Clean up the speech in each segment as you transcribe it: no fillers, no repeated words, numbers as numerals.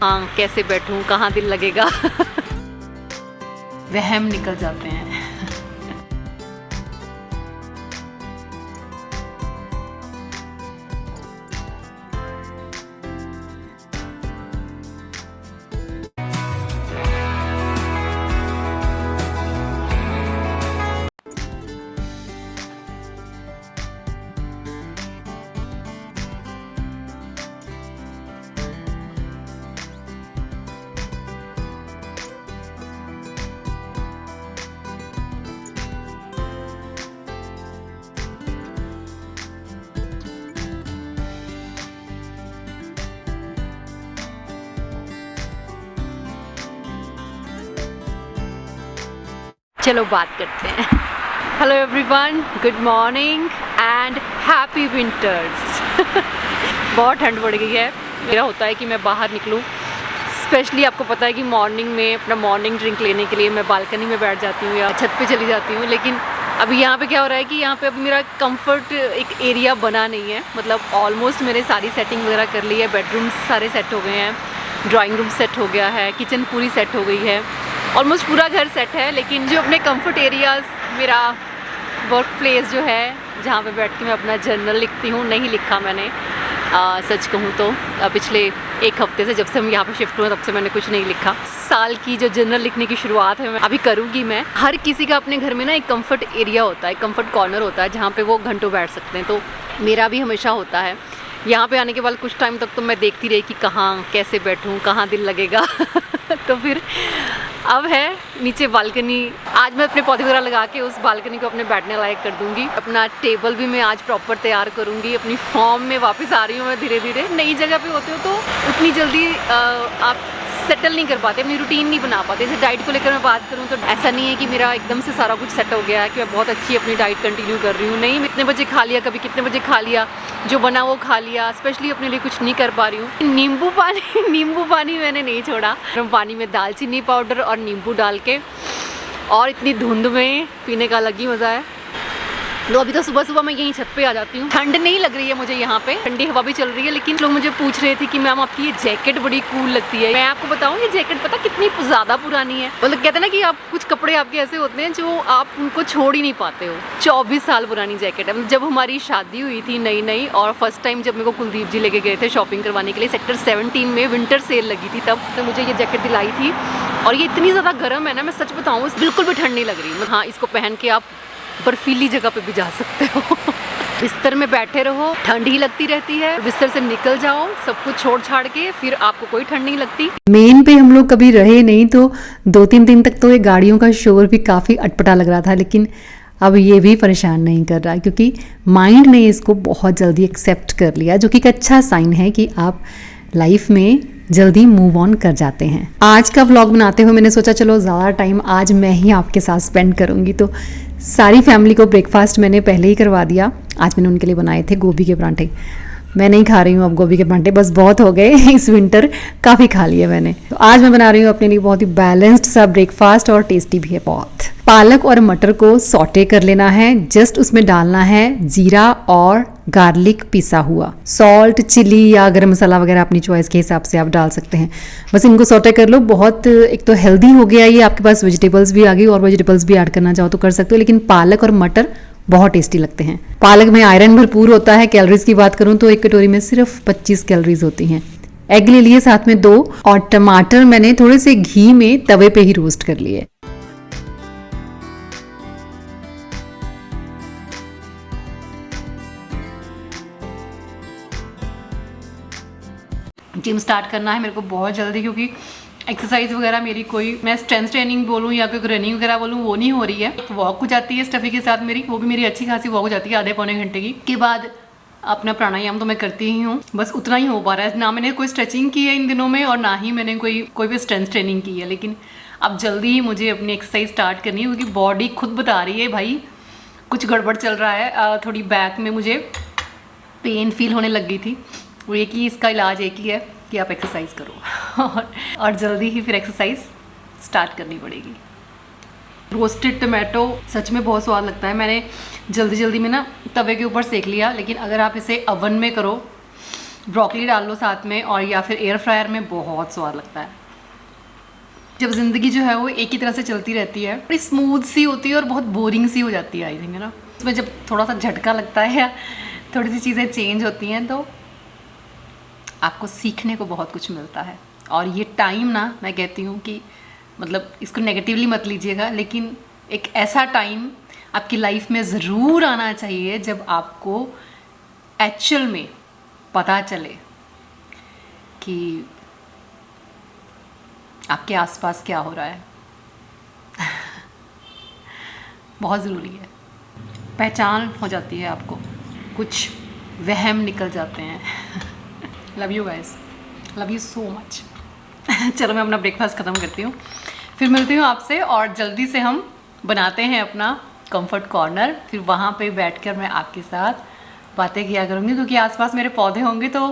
कहाँ कैसे बैठूं, कहाँ दिल लगेगा। वहम निकल जाते हैं। चलो बात करते हैं। Hello everyone, good morning and happy winters. बहुत ठंड पड़ गई है। मेरा होता है कि मैं बाहर निकलूं, स्पेशली आपको पता है कि मॉर्निंग में अपना मॉर्निंग ड्रिंक लेने के लिए मैं बालकनी में बैठ जाती हूँ या छत पे चली जाती हूँ। लेकिन अभी यहाँ पे क्या हो रहा है कि यहाँ पे अभी मेरा कंफर्ट एक एरिया बना नहीं है। मतलब ऑलमोस्ट मैंने सारी सेटिंग वगैरह कर ली है। बेडरूम्स सारे सेट हो गए हैं, ड्राइंग रूम सेट हो गया है, किचन पूरी सेट हो गई है, ऑलमोस्ट पूरा घर सेट है। लेकिन जो अपने कंफर्ट एरियाज़, मेरा वर्क प्लेस जो है जहाँ पे बैठ के मैं अपना जर्नल लिखती हूँ, नहीं लिखा मैंने। सच कहूँ तो पिछले एक हफ्ते से, जब से हम यहाँ पे शिफ्ट हुए तब से मैंने कुछ नहीं लिखा। साल की जो जर्नल लिखने की शुरुआत है मैं अभी करूँगी। मैं हर किसी का अपने घर में ना एक कंफर्ट एरिया होता है, कंफर्ट कॉर्नर होता है जहाँ पे वो घंटों बैठ सकते हैं। तो मेरा भी हमेशा होता है। यहाँ पे आने के बाद कुछ टाइम तक तो मैं देखती रही कि कहाँ कैसे बैठूँ, कहाँ दिल लगेगा। तो फिर अब है नीचे बालकनी। आज मैं अपने पौधे वगैरह लगा के उस बालकनी को अपने बैठने लायक कर दूंगी। अपना टेबल भी मैं आज प्रॉपर तैयार करूंगी। अपनी फॉर्म में वापस आ रही हूँ मैं धीरे धीरे। नई जगह पे होते हो तो उतनी जल्दी आप सेटल नहीं कर पाते, अपनी रूटीन नहीं बना पाते। जैसे डाइट को लेकर मैं बात करूँ तो ऐसा नहीं है कि मेरा एकदम से सारा कुछ सेट हो गया है कि मैं बहुत अच्छी अपनी डाइट कंटिन्यू कर रही हूँ। नहीं, मैं इतने बजे खा लिया, कभी कितने बजे खा लिया, जो बना वो खा लिया। स्पेशली अपने लिए कुछ नहीं कर पा रही हूँ। नींबू पानी मैंने नहीं छोड़ा। गर्म पानी में दालचीनी पाउडर और नींबू डाल के, और इतनी धुंध में पीने का अलग ही मज़ा है। तो अभी तो सुबह सुबह मैं यहीं छत पे आ जाती हूँ। ठंड नहीं लग रही है मुझे, यहाँ पे ठंडी हवा भी चल रही है। लेकिन लोग मुझे पूछ रहे थे कि मैम आपकी ये जैकेट बड़ी कूल लगती है। मैं आपको बताऊँ ये जैकेट पता कितनी ज़्यादा पुरानी है। मतलब कहते हैं ना कि आप कुछ कपड़े आपके ऐसे होते हैं जो आप उनको छोड़ ही नहीं पाते हो। 24 साल पुरानी जैकेट है। जब हमारी शादी हुई थी नई और फर्स्ट टाइम जब मेरे को कुलदीप जी लेके गए थे शॉपिंग करवाने के लिए, सेक्टर 17 में विंटर सेल लगी थी, तब तो मुझे ये जैकेट दिलाई थी। और ये इतनी ज़्यादा गर्म है ना, मैं सच बताऊँ बिल्कुल भी ठंड नहीं लग रही। हाँ, इसको पहन के आप बर्फीली जगह पे भी जा सकते हो। बिस्तर में बैठे रहो, ठंड ही लगती रहती है। बिस्तर से निकल जाओ सब कुछ छोड़ छाड़ के, फिर आपको कोई ठंड नहीं लगती। मेन पे हम लोग कभी रहे नहीं, तो 2-3 दिन तक तो ये गाड़ियों का शोर भी काफ़ी अटपटा लग रहा था। लेकिन अब ये भी परेशान नहीं कर रहा, क्योंकि माइंड ने इसको बहुत जल्दी एक्सेप्ट कर लिया, जो कि एक अच्छा साइन है कि आप लाइफ में जल्दी मूव ऑन कर जाते हैं। आज का व्लॉग बनाते हुए मैंने सोचा चलो ज़्यादा टाइम आज मैं ही आपके साथ स्पेंड करूँगी। तो सारी फैमिली को ब्रेकफास्ट मैंने पहले ही करवा दिया। आज मैंने उनके लिए बनाए थे गोभी के परांठे। मैं नहीं खा रही हूँ अब गोभी के परांठे, बस बहुत हो गए इस विंटर, काफ़ी खा लिए मैंने। तो आज मैं बना रही हूँ अपने लिए बहुत ही बैलेंस्ड सा ब्रेकफास्ट, और टेस्टी भी है बहुत। पालक और मटर को सॉटे कर लेना है। जस्ट उसमें डालना है जीरा और गार्लिक पिसा हुआ। सॉल्ट, चिली या गरम मसाला वगैरह अपनी चॉइस के हिसाब से आप डाल सकते हैं। बस इनको सॉटे कर लो। बहुत एक तो हेल्दी हो गया ये, आपके पास वेजिटेबल्स भी आ गई, और वेजिटेबल्स भी ऐड करना चाहो तो कर सकते हो। लेकिन पालक और मटर बहुत टेस्टी लगते हैं। पालक में आयरन भरपूर होता है। कैलोरीज की बात करूं तो एक कटोरी में सिर्फ 25 कैलोरीज होती हैं। एग ले लिए साथ में 2, और टमाटर मैंने थोड़े से घी में तवे पे ही रोस्ट कर लिए। जिम स्टार्ट करना है मेरे को बहुत जल्दी, क्योंकि एक्सरसाइज वगैरह मेरी कोई, मैं स्ट्रेंथ ट्रेनिंग बोलूँ या कोई रनिंग वगैरह बोलूँ, वो नहीं हो रही है। वॉक हो जाती है स्टफी के साथ मेरी, वो भी मेरी अच्छी खासी वॉक हो जाती है आधे पौने घंटे की। के बाद अपना प्राणायाम तो मैं करती ही हूँ, बस उतना ही हो पा रहा है। ना मैंने कोई स्ट्रेचिंग की है इन दिनों में, और ना ही मैंने कोई भी स्ट्रेंथ ट्रेनिंग की है। लेकिन अब जल्दी ही मुझे अपनी एक्सरसाइज स्टार्ट करनी है, क्योंकि बॉडी खुद बता रही है भाई कुछ गड़बड़ चल रहा है। थोड़ी बैक में मुझे पेन फील होने लग गई थी। वो ये कि इसका इलाज एक ही है कि आप एक्सरसाइज करो और जल्दी ही फिर एक्सरसाइज स्टार्ट करनी पड़ेगी। रोस्टेड टमाटो सच में बहुत स्वाद लगता है। मैंने जल्दी में ना तवे के ऊपर सेक लिया, लेकिन अगर आप इसे अवन में करो ब्रोकली डाल लो साथ में, और या फिर एयर फ्रायर में, बहुत स्वाद लगता है। जब ज़िंदगी जो है वो एक ही तरह से चलती रहती है, बड़ी स्मूथ सी होती है और बहुत बोरिंग सी हो जाती है आई थिंक, है ना। उसमें जब थोड़ा सा झटका लगता है या थोड़ी सी चीज़ें चेंज होती हैं तो आपको सीखने को बहुत कुछ मिलता है। और ये टाइम ना, मैं कहती हूँ कि मतलब इसको नेगेटिवली मत लीजिएगा, लेकिन एक ऐसा टाइम आपकी लाइफ में ज़रूर आना चाहिए जब आपको एक्चुअल में पता चले कि आपके आसपास क्या हो रहा है। बहुत ज़रूरी है, पहचान हो जाती है आपको, कुछ वहम निकल जाते हैं। Love you guys, love you so much. चलो मैं अपना ब्रेकफास्ट ख़त्म करती हूँ, फिर मिलती हूँ आपसे, और जल्दी से हम बनाते हैं अपना कंफर्ट कॉर्नर। फिर वहाँ पे बैठकर मैं आपके साथ बातें किया करूँगी, क्योंकि आसपास मेरे पौधे होंगे तो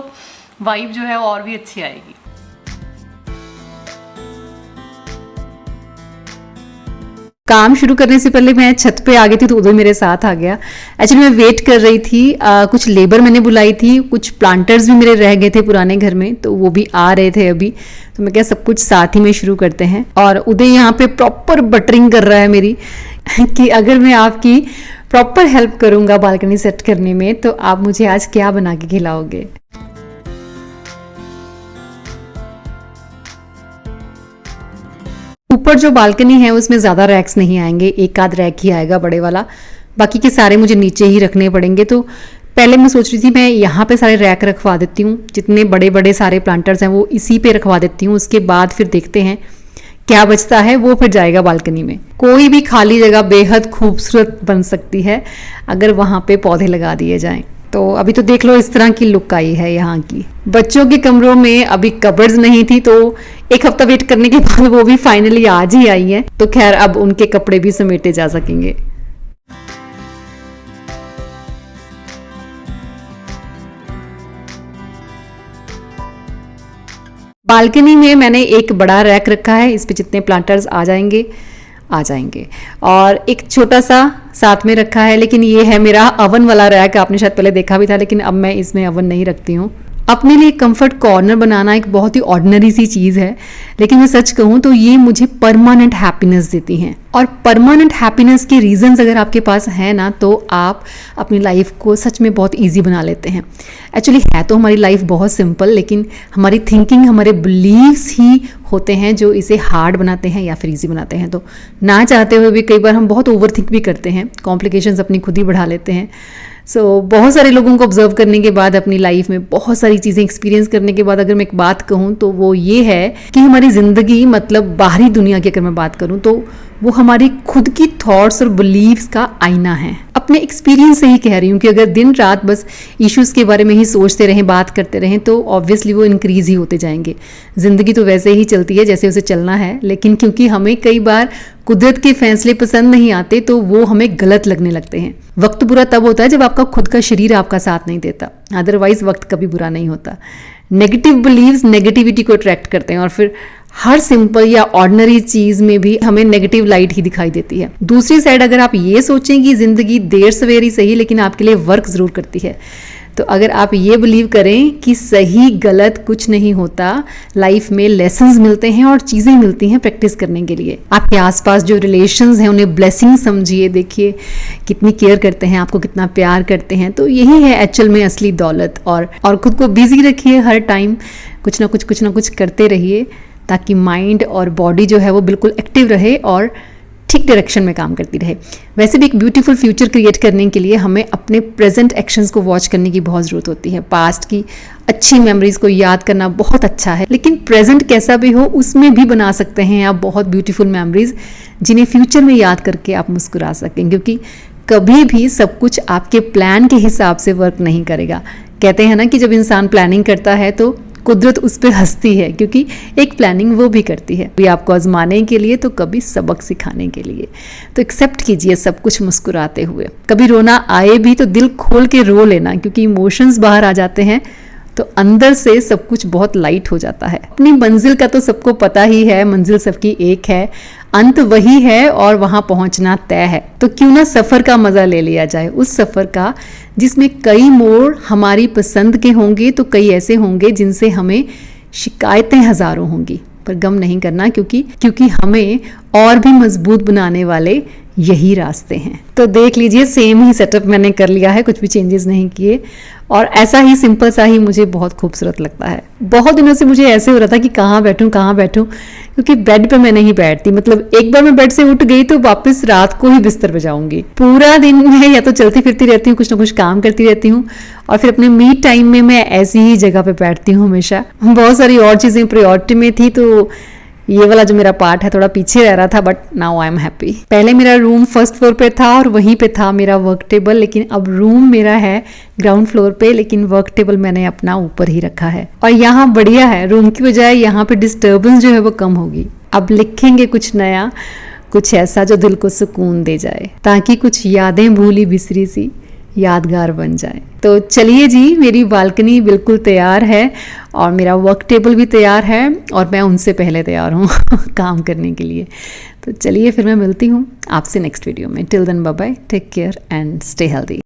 वाइब जो है और भी अच्छी आएगी। काम शुरू करने से पहले मैं छत पे आ गई थी तो उदय मेरे साथ आ गया। एक्चुअली मैं वेट कर रही थी, कुछ लेबर मैंने बुलाई थी, कुछ प्लांटर्स भी मेरे रह गए थे पुराने घर में, तो वो भी आ रहे थे अभी, तो मैं क्या सब कुछ साथ ही में शुरू करते हैं। और उदय यहाँ पे प्रॉपर बटरिंग कर रहा है मेरी कि अगर मैं आपकी प्रॉपर हेल्प करूँगा बालकनी सेट करने में तो आप मुझे आज क्या बना के खिलाओगे। ऊपर जो बालकनी है उसमें ज़्यादा रैक्स नहीं आएंगे, एक आध रैक ही आएगा बड़े वाला, बाकी के सारे मुझे नीचे ही रखने पड़ेंगे। तो पहले मैं सोच रही थी मैं यहाँ पे सारे रैक रखवा देती हूँ, जितने बड़े बड़े सारे प्लांटर्स हैं वो इसी पे रखवा देती हूँ, उसके बाद फिर देखते हैं क्या बचता है वो फिर जाएगा बालकनी में। कोई भी खाली जगह बेहद खूबसूरत बन सकती है अगर वहाँ पे पौधे लगा दिए जाएं। तो अभी तो देख लो इस तरह की लुक आई है यहाँ की। बच्चों के कमरों में अभी कबर्ड्स नहीं थी तो एक हफ्ता वेट करने के बाद वो भी फाइनली आज ही आई है, तो खैर अब उनके कपड़े भी समेटे जा सकेंगे। बालकनी में मैंने एक बड़ा रैक रखा है, इस पे जितने प्लांटर्स आ जाएंगे, और एक छोटा सा साथ में रखा है, लेकिन ये है मेरा अवन वाला रैक, आपने शायद पहले देखा भी था, लेकिन अब मैं इसमें अवन नहीं रखती हूँ। अपने लिए कंफर्ट कॉर्नर बनाना एक बहुत ही ऑर्डिनरी सी चीज़ है, लेकिन मैं सच कहूँ तो ये मुझे परमानेंट हैप्पीनेस देती हैं। और परमानेंट हैप्पीनेस के रीजंस अगर आपके पास है ना, तो आप अपनी लाइफ को सच में बहुत इजी बना लेते हैं। एक्चुअली है तो हमारी लाइफ बहुत सिंपल, लेकिन हमारी थिंकिंग, हमारे बिलीव्स ही होते हैं जो इसे हार्ड बनाते हैं या फिर इजी बनाते हैं। तो ना चाहते हुए भी कई बार हम बहुत ओवर थिंक भी करते हैं, कॉम्प्लिकेशंस अपनी खुद ही बढ़ा लेते हैं। बहुत सारे लोगों को ऑब्जर्व करने के बाद, अपनी लाइफ में बहुत सारी चीज़ें एक्सपीरियंस करने के बाद अगर मैं एक बात कहूँ तो वो ये है कि हमारी ज़िंदगी, मतलब बाहरी दुनिया की अगर मैं बात करूँ तो वो हमारी खुद की थॉट्स और बिलीव्स का आईना है। अपने एक्सपीरियंस से ही कह रही हूँ कि अगर दिन रात बस इश्यूज़ के बारे में ही सोचते रहें, बात करते रहें, तो ऑब्वियसली वो इंक्रीज़ ही होते जाएंगे। ज़िंदगी तो वैसे ही चलती है जैसे उसे चलना है, लेकिन क्योंकि हमें कई बार कुदरत के फैसले पसंद नहीं आते तो वो हमें गलत लगने लगते हैं। वक्त बुरा तब होता है जब आपका खुद का शरीर आपका साथ नहीं देता, अदरवाइज वक्त कभी बुरा नहीं होता। नेगेटिव बिलीव्स नेगेटिविटी को अट्रैक्ट करते हैं और फिर हर सिंपल या ऑर्डिनरी चीज़ में भी हमें नेगेटिव लाइट ही दिखाई देती है। दूसरी साइड अगर आप ये सोचें कि ज़िंदगी देर सवेर ही सही लेकिन आपके लिए वर्क ज़रूर करती है, तो अगर आप ये बिलीव करें कि सही गलत कुछ नहीं होता, लाइफ में लेसन्स मिलते हैं और चीज़ें मिलती हैं प्रैक्टिस करने के लिए। आपके आसपास जो रिलेशंस हैं उन्हें ब्लेसिंग समझिए, देखिए कितनी केयर करते हैं, आपको कितना प्यार करते हैं। तो यही है एक्चुअल में असली दौलत। और खुद को बिजी रखिए, हर टाइम कुछ ना कुछ करते रहिए ताकि माइंड और बॉडी जो है वो बिल्कुल एक्टिव रहे और ठीक डायरेक्शन में काम करती रहे। वैसे भी एक ब्यूटीफुल फ्यूचर क्रिएट करने के लिए हमें अपने प्रेजेंट एक्शंस को वॉच करने की बहुत ज़रूरत होती है। पास्ट की अच्छी मेमोरीज को याद करना बहुत अच्छा है, लेकिन प्रेजेंट कैसा भी हो उसमें भी बना सकते हैं आप बहुत ब्यूटीफुल मेमोरीज, जिन्हें फ्यूचर में याद करके आप मुस्कुरा सकें। क्योंकि कभी भी सब कुछ आपके प्लान के हिसाब से वर्क नहीं करेगा। कहते हैं ना कि जब इंसान प्लानिंग करता है तो कुदरत उस पर हंसती है, क्योंकि एक प्लानिंग वो भी करती है, कभी आपको आजमाने के लिए तो कभी सबक सिखाने के लिए। तो एक्सेप्ट कीजिए सब कुछ मुस्कुराते हुए। कभी रोना आए भी तो दिल खोल के रो लेना, क्योंकि इमोशंस बाहर आ जाते हैं तो अंदर से सब कुछ बहुत लाइट हो जाता है। अपनी मंजिल का तो सबको पता ही है, मंजिल सबकी एक है, अंत वही है और वहां पहुंचना तय है। तो क्यों ना सफर का मजा ले लिया जाए, उस सफर का जिसमें कई मोड़ हमारी पसंद के होंगे तो कई ऐसे होंगे जिनसे हमें शिकायतें हजारों होंगी, पर गम नहीं करना, क्योंकि हमें और भी मजबूत बनाने वाले यही रास्ते हैं। तो देख लीजिए, सेम ही सेटअप मैंने कर लिया है, कुछ भी चेंजेस नहीं किए, और ऐसा ही सिंपल सा ही मुझे बहुत खूबसूरत लगता है। बहुत दिनों से मुझे ऐसे हो रहा था कि कहाँ बैठूं, क्योंकि बेड पे मैं नहीं बैठती। मतलब एक बार मैं बेड से उठ गई तो वापस रात को ही बिस्तर पे जाऊंगी। पूरा दिन मैं या तो चलती फिरती रहती हूँ, कुछ ना कुछ काम करती रहती हूँ, और फिर अपने मी टाइम में मैं ऐसी ही जगह पे बैठती हूँ हमेशा। बहुत सारी और चीज़ें प्रायोरिटी में थी, तो ये वाला जो मेरा पार्ट है थोड़ा पीछे रह रहा था, but now I am happy. पहले मेरा रूम फर्स्ट फ्लोर पे था और वहीं पे था मेरा वर्क टेबल, लेकिन अब रूम मेरा है ग्राउंड फ्लोर पे, लेकिन वर्क टेबल मैंने अपना ऊपर ही रखा है। और यहाँ बढ़िया है, रूम की बजाय यहाँ पे डिस्टर्बेंस जो है वो कम होगी। अब लिखेंगे कुछ नया, कुछ ऐसा जो दिल को सुकून दे जाए, ताकि कुछ यादें भूली बिसरी सी यादगार बन जाए। तो चलिए जी, मेरी बालकनी बिल्कुल तैयार है और मेरा वर्क टेबल भी तैयार है, और मैं उनसे पहले तैयार हूँ काम करने के लिए। तो चलिए फिर मैं मिलती हूँ आपसे नेक्स्ट वीडियो में। Till then bye bye, take care and stay healthy.